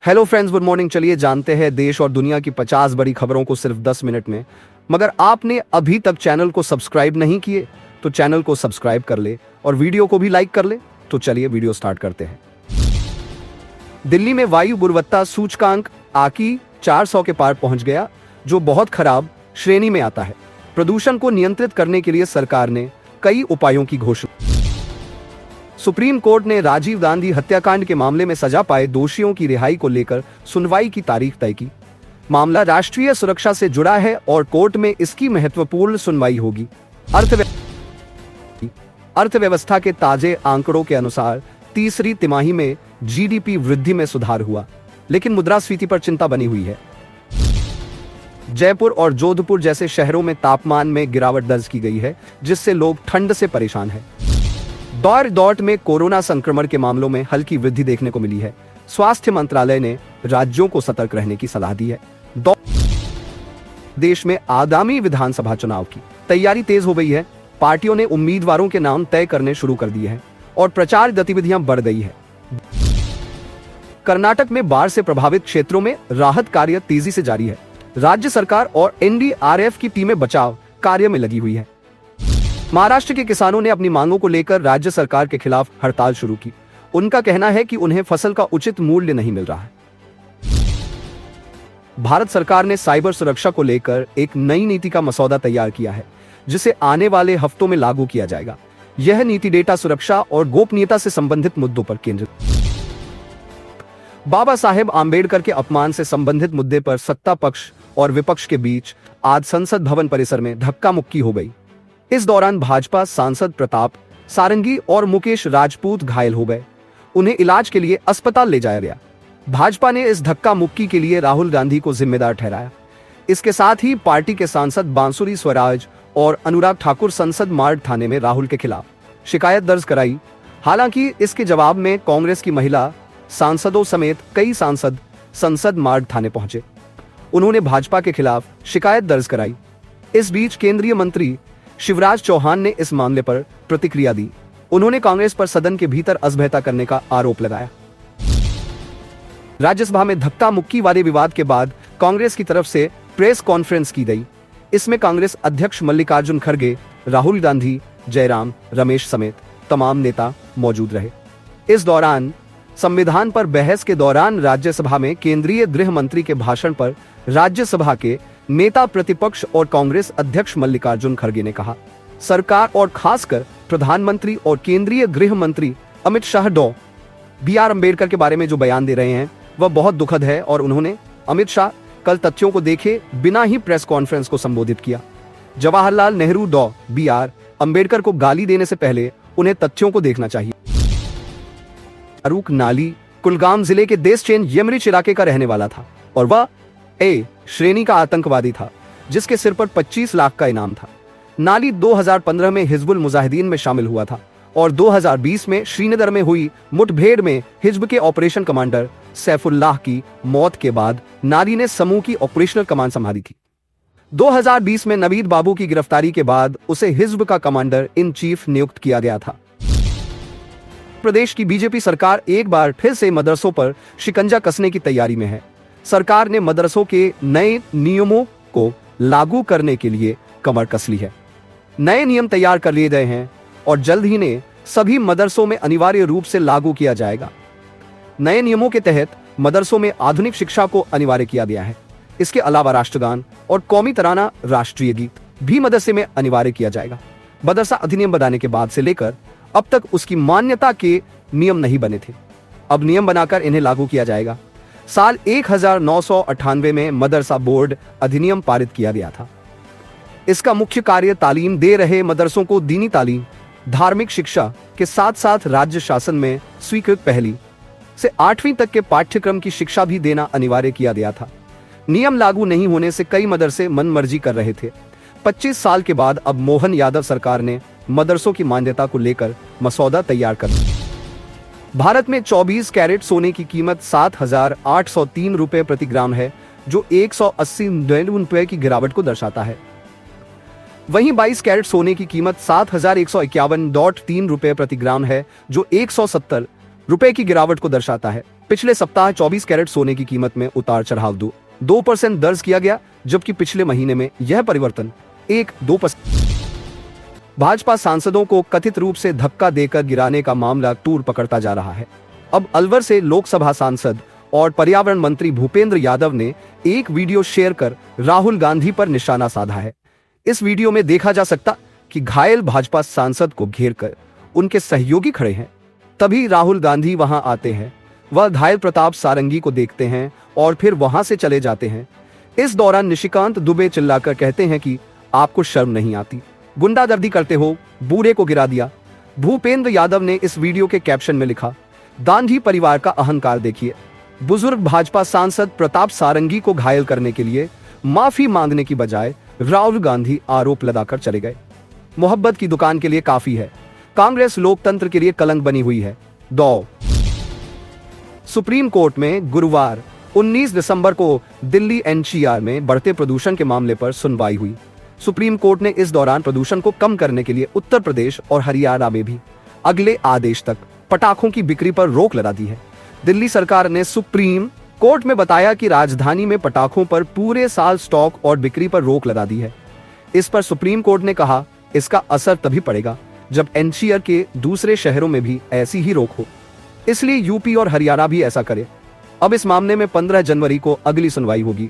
Hello friends, good morning. चलिए जानते हैं देश और दुनिया की 50 बड़ी खबरों को सिर्फ 10 मिनट में। मगर आपने अभी तक चैनल को सब्सक्राइब नहीं किए तो चैनल को सब्सक्राइब कर ले और वीडियो को भी लाइक कर ले। तो चलिए वीडियो स्टार्ट करते हैं। दिल्ली में वायु गुणवत्ता सूचकांक आकी 400 के पार पहुंच गया, जो बहुत खराब श्रेणी में आता है। प्रदूषण को नियंत्रित करने के लिए सरकार ने कई उपायों की घोषणा। सुप्रीम कोर्ट ने राजीव गांधी हत्याकांड के मामले में सजा पाए दोषियों की रिहाई को लेकर सुनवाई की तारीख तय की। मामला राष्ट्रीय सुरक्षा से जुड़ा है और कोर्ट में इसकी महत्वपूर्ण सुनवाई होगी। अर्थव्यवस्था के ताजे आंकड़ों के अनुसार तीसरी तिमाही में जीडीपी वृद्धि में सुधार हुआ, लेकिन मुद्रास्फीति पर चिंता बनी हुई है। जयपुर और जोधपुर जैसे शहरों में तापमान में गिरावट दर्ज की गई है, जिससे लोग ठंड से परेशान हैं। दौड़ में कोरोना संक्रमण के मामलों में हल्की वृद्धि देखने को मिली है। स्वास्थ्य मंत्रालय ने राज्यों को सतर्क रहने की सलाह दी है। देश में आगामी विधानसभा चुनाव की तैयारी तेज हो गई है। पार्टियों ने उम्मीदवारों के नाम तय करने शुरू कर दिए हैं और प्रचार गतिविधियां बढ़ गई है। कर्नाटक में बाढ़ से प्रभावित क्षेत्रों में राहत कार्य तेजी से जारी है। राज्य सरकार और एनडीआरएफ की टीमें बचाव कार्य में लगी हुई है। महाराष्ट्र के किसानों ने अपनी मांगों को लेकर राज्य सरकार के खिलाफ हड़ताल शुरू की। उनका कहना है कि उन्हें फसल का उचित मूल्य नहीं मिल रहा है। भारत सरकार ने साइबर सुरक्षा को लेकर एक नई नीति का मसौदा तैयार किया है, जिसे आने वाले हफ्तों में लागू किया जाएगा। यह नीति डेटा सुरक्षा और गोपनीयता से संबंधित मुद्दों पर केंद्रित। बाबा साहेब आंबेडकर के अपमान से संबंधित मुद्दे पर सत्ता पक्ष और विपक्ष के बीच आज संसद भवन परिसर में धक्का मुक्की हो गई। इस दौरान भाजपा सांसद प्रताप सारंगी और मुकेश राजपूत घायल हो गए। उन्हें इलाज के लिए अस्पताल ले जाया गया। भाजपा ने इस धक्का मुक्की के लिए राहुल गांधी को जिम्मेदार ठहराया। इसके साथ ही पार्टी के सांसद बांसुरी स्वराज और अनुराग ठाकुर संसद मार्ग थाने में राहुल के खिलाफ शिकायत दर्ज कराई। हालांकि इसके जवाब में कांग्रेस की महिला सांसदों समेत कई सांसद संसद मार्ग थाने पहुंचे। उन्होंने भाजपा के खिलाफ शिकायत दर्ज कराई। इस बीच केंद्रीय मंत्री शिवराज चौहान ने इस मामले पर प्रतिक्रिया दी। उन्होंने कांग्रेस पर सदन के भीतर असभ्यता करने का आरोप लगाया। राज्यसभा में धक्का मुक्की वाले विवाद के बाद कांग्रेस की तरफ से प्रेस कॉन्फ्रेंस की गई। इसमें कांग्रेस अध्यक्ष मल्लिकार्जुन खड़गे, राहुल गांधी, जयराम रमेश समेत तमाम नेता मौजूद रहे। इस दौरान संविधान पर बहस के दौरान राज्यसभा में केंद्रीय गृह मंत्री के भाषण पर राज्यसभा के नेता प्रतिपक्ष और कांग्रेस अध्यक्ष मल्लिकार्जुन खड़गे ने कहा, सरकार और खासकर प्रधानमंत्री और केंद्रीय गृह मंत्री अमित शाह बी.आर. अम्बेडकर के बारे में जो बयान दे रहे हैं वह बहुत दुखद है। और उन्होंने अमित शाह कल तथ्यों को देखे बिना ही प्रेस कॉन्फ्रेंस को संबोधित किया। जवाहरलाल नेहरू बी.आर. अम्बेडकर को गाली देने से पहले उन्हें तथ्यों को देखना चाहिए। फारूक नाली कुलगाम जिले के देशचैन यमरिच इलाके का रहने वाला था और वह ए श्रेणी का आतंकवादी था, जिसके सिर पर 25 लाख का इनाम था। नाली 2015 में हिजबुल मुजाहिदीन में शामिल हुआ था और 2020 में श्रीनगर में हुई मुठभेड़ में हिजब के ऑपरेशन कमांडर सैफुल्लाह की मौत के बाद नाली ने समूह की ऑपरेशनल कमान संभाली थी। 2020 में नवीद बाबू की गिरफ्तारी के बाद उसे हिजब का कमांडर इन चीफ नियुक्त किया गया था। प्रदेश की बीजेपी सरकार एक बार फिर से मदरसों पर शिकंजा कसने की तैयारी में है। सरकार ने मदरसों के नए नियमों को लागू करने के लिए कमर कस ली है। नए नियम तैयार कर लिए गए हैं और जल्द ही ने सभी मदरसों में अनिवार्य रूप से लागू किया जाएगा। नए नियमों के तहत मदरसों में आधुनिक शिक्षा को अनिवार्य किया गया है। इसके अलावा राष्ट्रगान और कौमी तराना राष्ट्रीय गीत भी मदरसे में अनिवार्य किया जाएगा। मदरसा अधिनियम बनाने के बाद से लेकर अब तक उसकी मान्यता के नियम नहीं बने थे। अब नियम बनाकर इन्हें लागू किया जाएगा। साल 1998 में मदरसा बोर्ड अधिनियम पारित किया गया था। इसका मुख्य कार्य तालीम दे रहे मदरसों को दीनी तालीम, धार्मिक शिक्षा के साथ साथ राज्य शासन में स्वीकृत पहली से 8वीं तक के पाठ्यक्रम की शिक्षा भी देना अनिवार्य किया गया था। नियम लागू नहीं होने से कई मदरसे मनमर्जी कर रहे थे। 25 साल के बाद अब मोहन यादव सरकार ने मदरसों की मान्यता को लेकर मसौदा तैयार कर दिया। भारत में 24 कैरेट सोने की कीमत 7,803 रुपए प्रति ग्राम है, जो 180 रुपए की गिरावट को दर्शाता है। वहीं 22 कैरेट सोने की कीमत 7,151.3 रुपए प्रति ग्राम है, जो 170 रुपए की गिरावट को दर्शाता है। पिछले सप्ताह 24 कैरेट सोने की कीमत में उतार चढ़ाव 2% दर्ज किया गया, जबकि पिछले महीने में यह परिवर्तन 1-2%। भाजपा सांसदों को कथित रूप से धक्का देकर गिराने का मामला तूर पकड़ता जा रहा है। अब अलवर से लोकसभा सांसद और पर्यावरण मंत्री भूपेंद्र यादव ने एक वीडियो शेयर कर राहुल गांधी पर निशाना साधा है। इस वीडियो में देखा जा सकता कि घायल भाजपा सांसद को घेरकर उनके सहयोगी खड़े हैं। तभी राहुल गांधी वहां आते हैं। वह घायल प्रताप सारंगी को देखते हैं और फिर वहां से चले जाते हैं। इस दौरान निशिकांत दुबे चिल्लाकर कहते हैं कि आपको शर्म नहीं आती, गुंडागर्दी करते हो, बूढ़े को गिरा दिया। भूपेंद्र यादव ने इस वीडियो के कैप्शन में लिखा, गांधी परिवार का अहंकार देखिए। बुजुर्ग भाजपा सांसद प्रताप सारंगी को घायल करने के लिए माफी मांगने की बजाय राहुल गांधी आरोप लगाकर चले गए। मोहब्बत की दुकान के लिए काफी है, कांग्रेस लोकतंत्र के लिए कलंक बनी हुई है। सुप्रीम कोर्ट में गुरुवार 19 दिसंबर को दिल्ली एनसीआर में बढ़ते प्रदूषण के मामले पर सुनवाई हुई। सुप्रीम कोर्ट ने इस दौरान प्रदूषण को कम करने के लिए उत्तर प्रदेश और हरियाणा में भी अगले आदेश तक पटाखों की बिक्री पर रोक लगा दी है। दिल्ली सरकार ने सुप्रीम कोर्ट में बताया कि राजधानी में पटाखों पर पूरे साल स्टॉक और बिक्री पर रोक लगा दी है। इस पर सुप्रीम कोर्ट ने कहा, इसका असर तभी पड़ेगा जब एनसीआर के दूसरे शहरों में भी ऐसी ही रोक हो, इसलिए यूपी और हरियाणा भी ऐसा करे। अब इस मामले में 15 जनवरी को अगली सुनवाई होगी।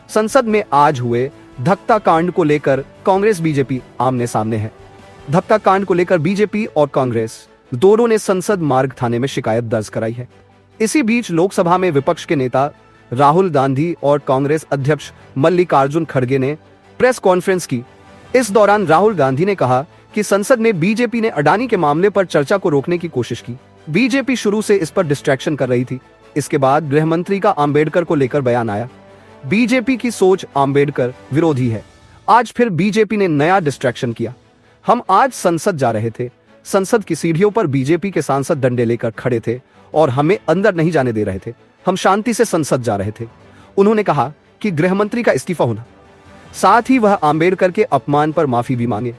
संसद में आज हुए धक्का कांड को लेकर कांग्रेस बीजेपी आमने सामने है। धक्का कांड को लेकर बीजेपी और कांग्रेस दोनों ने संसद मार्ग थाने में शिकायत दर्ज कराई है। इसी बीच लोकसभा में विपक्ष के नेता राहुल गांधी और कांग्रेस अध्यक्ष मल्लिकार्जुन खड़गे ने प्रेस कॉन्फ्रेंस की। इस दौरान राहुल गांधी ने कहा कि संसद में बीजेपी ने अडानी के मामले पर चर्चा को रोकने की कोशिश की। बीजेपी शुरू से इस पर डिस्ट्रैक्शन कर रही थी। इसके बाद गृह मंत्री का अंबेडकर को लेकर बयान आया। बीजेपी की सोच अंबेडकर विरोधी है। आज फिर बीजेपी ने नया डिस्ट्रैक्शन किया। हम आज संसद जा रहे थे, संसद की सीढ़ियों पर बीजेपी के सांसद डंडे लेकर खड़े थे और हमें अंदर नहीं जाने दे रहे थे। हम शांति से संसद जा रहे थे। उन्होंने कहा कि गृह मंत्री का इस्तीफा होना, साथ ही वह अंबेडकर के अपमान पर माफी भी मांगे।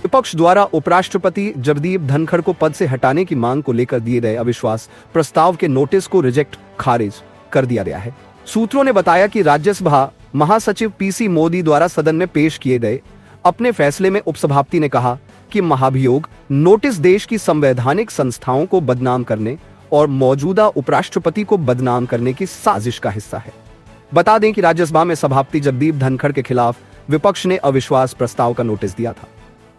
विपक्ष द्वारा उपराष्ट्रपति जगदीप धनखड़ को पद से हटाने की मांग को लेकर दिए गए अविश्वास प्रस्ताव के नोटिस को खारिज कर दिया गया है। सूत्रों ने बताया कि राज्यसभा महासचिव पीसी मोदी द्वारा सदन में पेश किए गए अपने फैसले में उपसभापति ने कहा कि महाभियोग नोटिस देश की संवैधानिक संस्थाओं को बदनाम करने और मौजूदा उपराष्ट्रपति को बदनाम करने की साजिश का हिस्सा है। बता दें कि राज्यसभा में सभापति जगदीप धनखड़ के खिलाफ विपक्ष ने अविश्वास प्रस्ताव का नोटिस दिया था।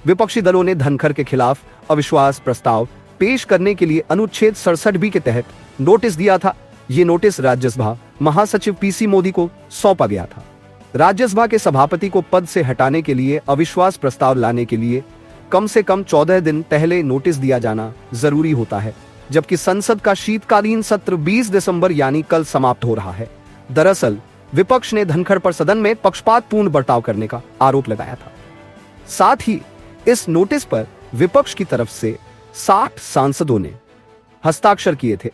विपक्षी दलों ने धनखड़ के खिलाफ अविश्वास प्रस्ताव पेश करने के लिए अनुच्छेद 67B के तहत नोटिस दिया था। ये नोटिस राज्यसभा महासचिव पीसी मोदी को सौंपा गया था। राज्यसभा के सभापति को पद से हटाने के लिए अविश्वास प्रस्ताव लाने के लिए कम से कम 14 दिन पहले नोटिस दिया जाना जरूरी होता है, जबकि संसद का शीतकालीन सत्र 20 दिसंबर यानी कल समाप्त हो रहा है। दरअसल विपक्ष ने धनखड़ पर सदन में पक्षपातपूर्ण बर्ताव करने का आरोप लगाया था। साथ ही इस नोटिस पर विपक्ष की तरफ से 60 सांसदों ने हस्ताक्षर किए थे।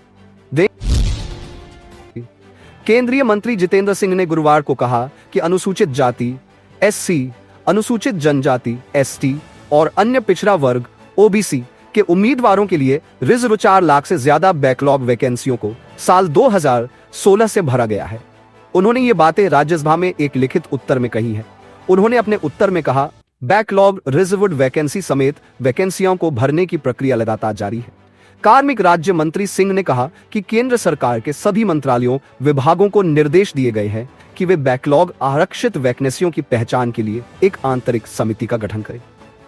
केंद्रीय मंत्री जितेंद्र सिंह ने गुरुवार को कहा कि अनुसूचित जाति एससी, अनुसूचित जनजाति एसटी और अन्य पिछड़ा वर्ग ओबीसी के उम्मीदवारों के लिए रिजर्व 4 लाख से ज्यादा बैकलॉग वैकेंसियों को साल 2016 से भरा गया है। उन्होंने ये बातें राज्यसभा में एक लिखित उत्तर में कही है। उन्होंने अपने उत्तर में कहा, बैकलॉग रिजर्व्ड वैकेंसी समेत वैकेंसियों को भरने की प्रक्रिया लगातार जारी है। कार्मिक राज्य मंत्री सिंह ने कहा कि केंद्र सरकार के सभी मंत्रालयों विभागों को निर्देश दिए गए हैं कि वे बैकलॉग आरक्षित वैकेंसियों की पहचान के लिए एक आंतरिक समिति का गठन करें,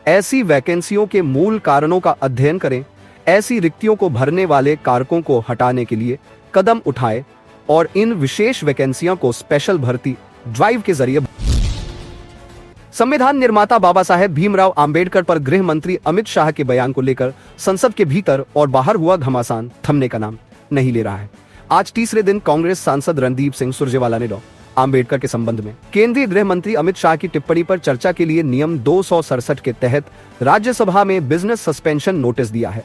ऐसी वैकेंसियों के मूल कारणों का अध्ययन करें, ऐसी रिक्तियों को भरने वाले कारकों को हटाने के लिए कदम उठाए और इन विशेष वैकेंसियों को स्पेशल भर्ती ड्राइव के जरिए। संविधान निर्माता बाबा साहेब भीमराव अंबेडकर पर गृह मंत्री अमित शाह के बयान को लेकर संसद के भीतर और बाहर हुआ घमासान थमने का नाम नहीं ले रहा है। आज तीसरे दिन कांग्रेस सांसद रणदीप सिंह सुरजेवाला ने डॉ अंबेडकर के संबंध में केंद्रीय गृह मंत्री अमित शाह की टिप्पणी पर चर्चा के लिए नियम 267 के तहत राज्यसभा में बिजनेस सस्पेंशन नोटिस दिया है।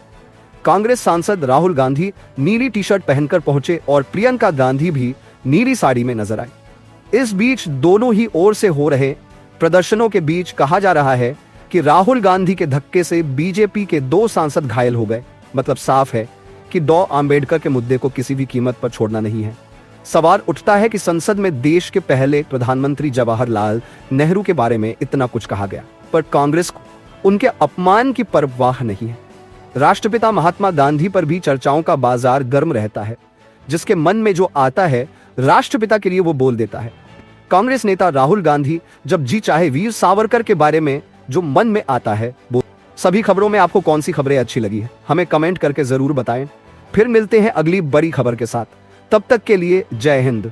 कांग्रेस सांसद राहुल गांधी नीली टी शर्ट पहनकर पहुंचे और प्रियंका गांधी भी नीली साड़ी में नजर आई। इस बीच दोनों ही ओर से हो रहे प्रदर्शनों के बीच कहा जा रहा है कि राहुल गांधी के धक्के से बीजेपी के 2 सांसद घायल हो गए। मतलब साफ है कि डॉ आंबेडकर के मुद्दे को किसी भी कीमत पर छोड़ना नहीं है। सवाल उठता है कि संसद में देश के पहले प्रधानमंत्री जवाहरलाल नेहरू के बारे में इतना कुछ कहा गया, पर कांग्रेस को उनके अपमान की परवाह नहीं है। राष्ट्रपिता महात्मा गांधी पर भी चर्चाओं का बाजार गर्म रहता है। जिसके मन में जो आता है राष्ट्रपिता के लिए वो बोल देता है। कांग्रेस नेता राहुल गांधी जब जी चाहे वीर सावरकर के बारे में जो मन में आता है वो। सभी खबरों में आपको कौन सी खबरें अच्छी लगी है हमें कमेंट करके जरूर बताएं। फिर मिलते हैं अगली बड़ी खबर के साथ। तब तक के लिए जय हिंद।